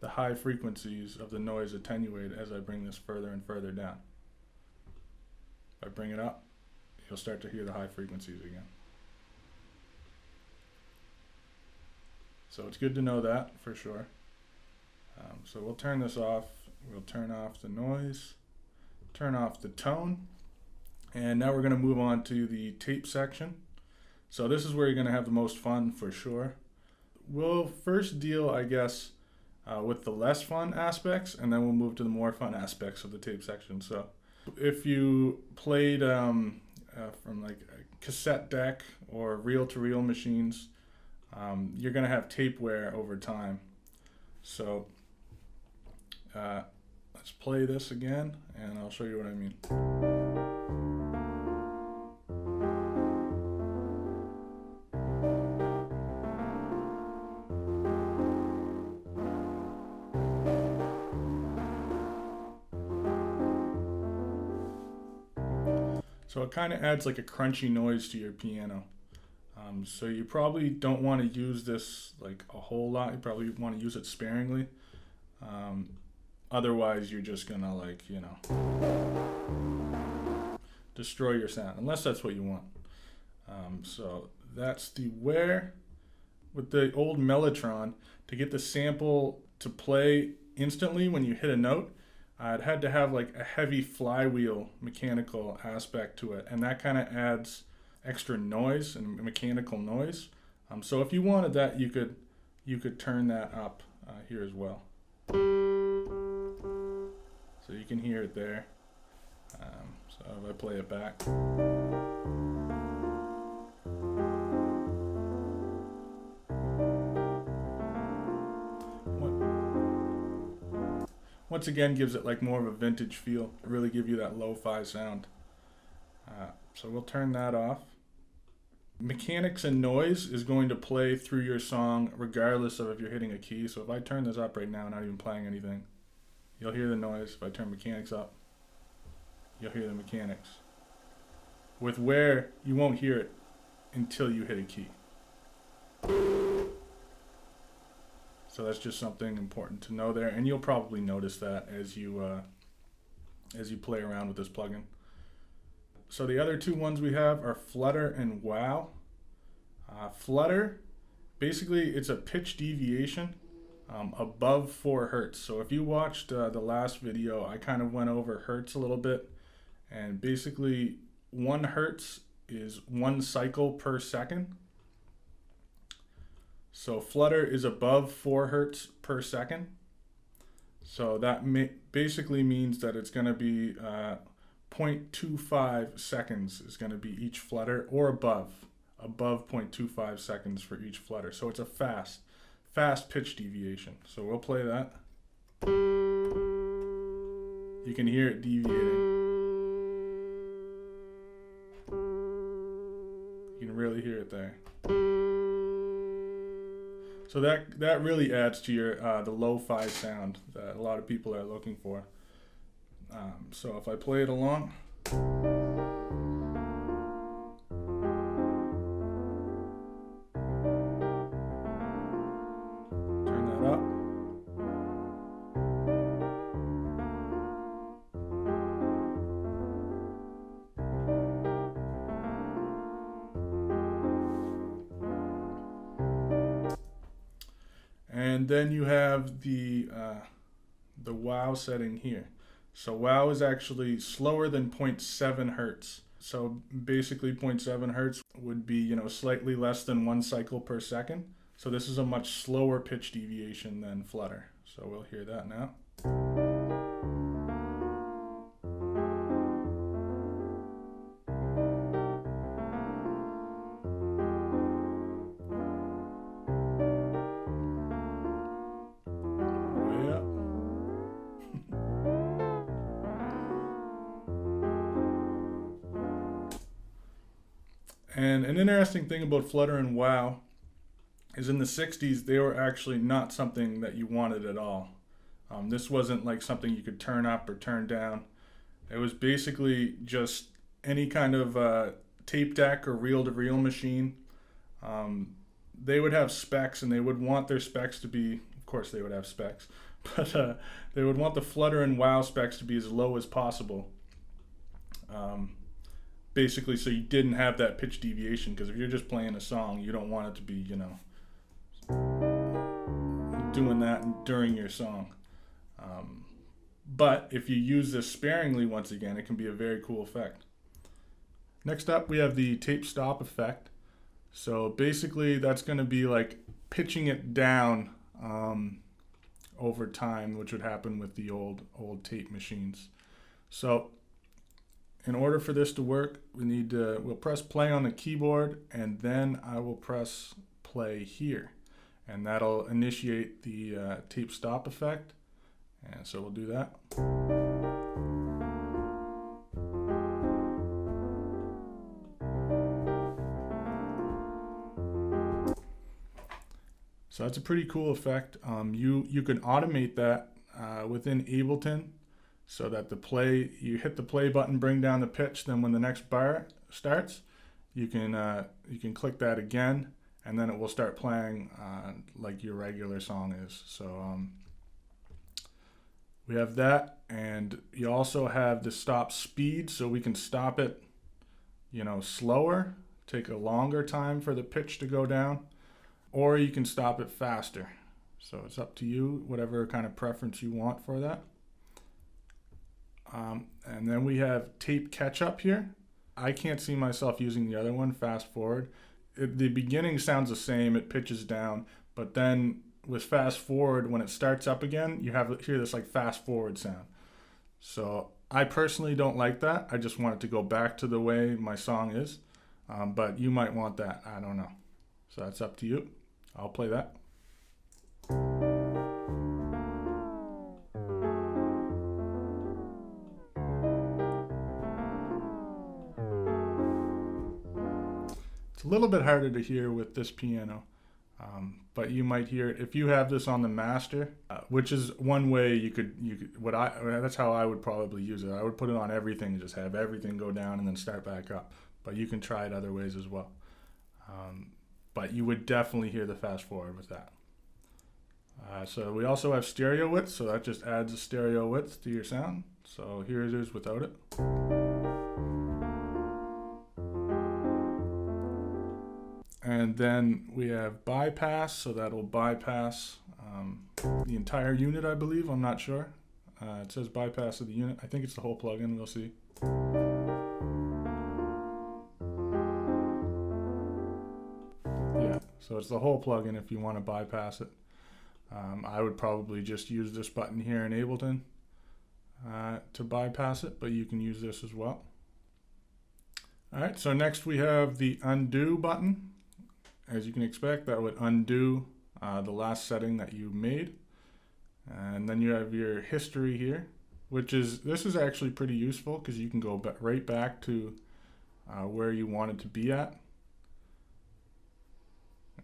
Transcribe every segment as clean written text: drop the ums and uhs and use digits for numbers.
the high frequencies of the noise attenuate as I bring this further and further down. If I bring it up, you'll start to hear the high frequencies again. So it's good to know that for sure. So we'll turn this off. We'll turn off the noise, turn off the tone, and now we're going to move on to the tape section. So this is where you're going to have the most fun for sure. We'll first deal, I guess, with the less fun aspects, and then we'll move to the more fun aspects of the tape section. So if you played from like a cassette deck or reel-to-reel machines, you're going to have tape wear over time. So let's play this again, and I'll show you what I mean. So it kind of adds like a crunchy noise to your piano. So you probably don't want to use this like a whole lot. You probably want to use it sparingly. Otherwise, you're just gonna like, you know, destroy your sound, unless that's what you want. So that's the wear. With the old Mellotron, to get the sample to play instantly when you hit a note, it had to have like a heavy flywheel mechanical aspect to it, and that kind of adds extra noise and mechanical noise. So if you wanted that, you could turn that up here as well. So you can hear it there. So if I play it back. Once again, gives it like more of a vintage feel. It really give you that lo-fi sound. So we'll turn that off. Mechanics and noise is going to play through your song regardless of if you're hitting a key. So if I turn this up right now, not even playing anything, you'll hear the noise. If I turn mechanics up, you'll hear the mechanics. With wear, you won't hear it until you hit a key. So that's just something important to know there, and you'll probably notice that as you play around with this plugin. So the other two ones we have are Flutter and Wow. Flutter, basically it's a pitch deviation above 4 hertz. So if you watched the last video, I kind of went over hertz a little bit, and basically 1 hertz is 1 cycle per second. So flutter is above 4 hertz per second. So that basically means that it's going to be 0.25 seconds is going to be each flutter, or above 0.25 seconds for each flutter. So it's a fast pitch deviation. So we'll play that. You can hear it deviating. You can really hear it there. So that really adds to your the lo-fi sound that a lot of people are looking for. So if I play it along, turn that up. And then you have the wow setting here. So wow is actually slower than 0.7 hertz. So basically 0.7 hertz would be, you know, slightly less than 1 cycle per second. So this is a much slower pitch deviation than flutter. So we'll hear that now. And an interesting thing about Flutter and Wow is in the 60s, they were actually not something that you wanted at all. This wasn't like something you could turn up or turn down. It was basically just any kind of tape deck or reel-to-reel machine. They would have specs, and they would want their specs to be, of course they would have specs, but they would want the flutter and wow specs to be as low as possible. Um, Basically, so you didn't have that pitch deviation, because if you're just playing a song, you don't want it to be, doing that during your song. But if you use this sparingly, once again, it can be a very cool effect. Next up, we have the tape stop effect. So basically, that's going to be like pitching it down over time, which would happen with the old tape machines. So in order for this to work, we'll press play on the keyboard, and then I will press play here, and that'll initiate the tape stop effect. And so we'll do that. So that's a pretty cool effect. You can automate that within Ableton, so that you hit the play button, bring down the pitch, then when the next bar starts, you can click that again, and then it will start playing like your regular song is. So we have that, and you also have the stop speed, so we can stop it, slower, take a longer time for the pitch to go down, or you can stop it faster. So it's up to you, whatever kind of preference you want for that. And then we have tape catch up here. I can't see myself using the other one, fast forward. The beginning sounds the same, it pitches down, but then with fast forward, when it starts up again, you hear this like fast forward sound. So I personally don't like that. I just want it to go back to the way my song is, but you might want that. I don't know. So that's up to you. I'll play that. It's a little bit harder to hear with this piano, but you might hear it if you have this on the master, which is one way you could. That's how I would probably use it. I would put it on everything and just have everything go down and then start back up. But you can try it other ways as well. But you would definitely hear the fast forward with that. So we also have stereo width, so that just adds a stereo width to your sound. So here it is without it. And then we have bypass, so that will bypass the entire unit, I believe. I'm not sure. It says bypass of the unit. I think it's the whole plugin. We'll see. Yeah, so it's the whole plugin if you want to bypass it. I would probably just use this button here in Ableton to bypass it, but you can use this as well. All right, so next we have the undo button. As you can expect, that would undo the last setting that you made. And then you have your history here, this is actually pretty useful because you can go right back to where you want it to be at.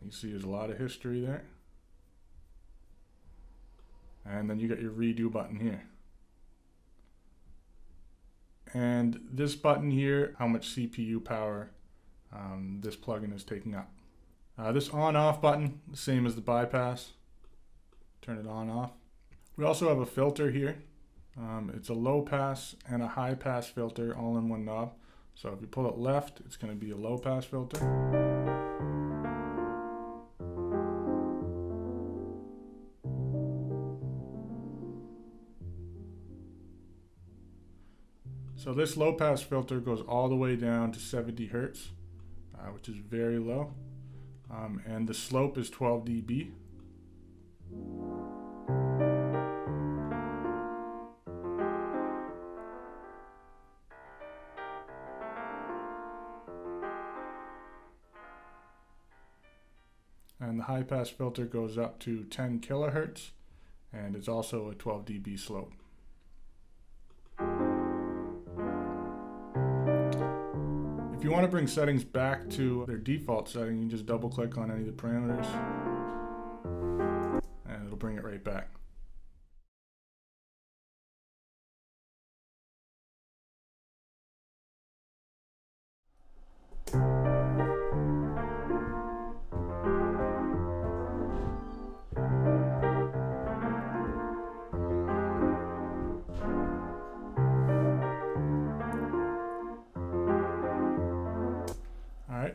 You see there's a lot of history there. And then you got your redo button here. And this button here, how much CPU power this plugin is taking up. This on-off button, the same as the bypass. Turn it on-off. We also have a filter here. It's a low pass and a high pass filter all in one knob. So if you pull it left, it's going to be a low pass filter. So this low pass filter goes all the way down to 70 Hertz, which is very low. And the slope is 12 dB. And the high pass filter goes up to 10 kilohertz, and it's also a 12 dB slope. If you want to bring settings back to their default setting, you can just double click on any of the parameters and it'll bring it right back.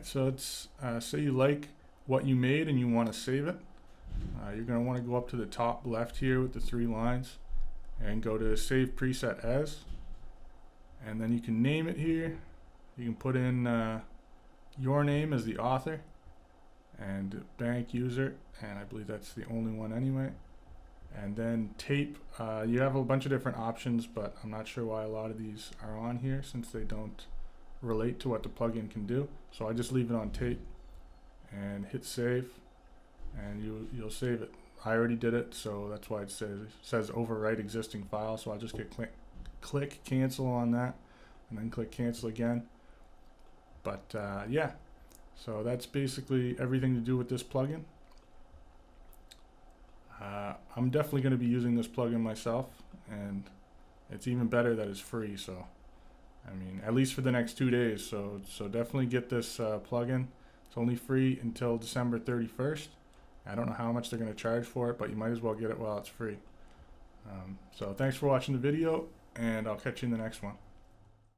Alright, so it's say you like what you made and you want to save it. You're going to want to go up to the top left here with the 3 lines and go to Save Preset As, and then you can name it here. You can put in your name as the author and bank user, and I believe that's the only one anyway. And then tape, you have a bunch of different options, but I'm not sure why a lot of these are on here since they don't relate to what the plugin can do. So I just leave it on tape and hit save, and you'll save it. I already did it, so that's why it says overwrite existing file. So I'll just click cancel on that, and then click cancel again. But yeah, so that's basically everything to do with this plugin. I'm definitely going to be using this plugin myself, and it's even better that it's free. So I mean, at least for the next 2 days. So definitely get this plugin. It's only free until December 31st. I don't know how much they're going to charge for it, but you might as well get it while it's free. So thanks for watching the video, and I'll catch you in the next one.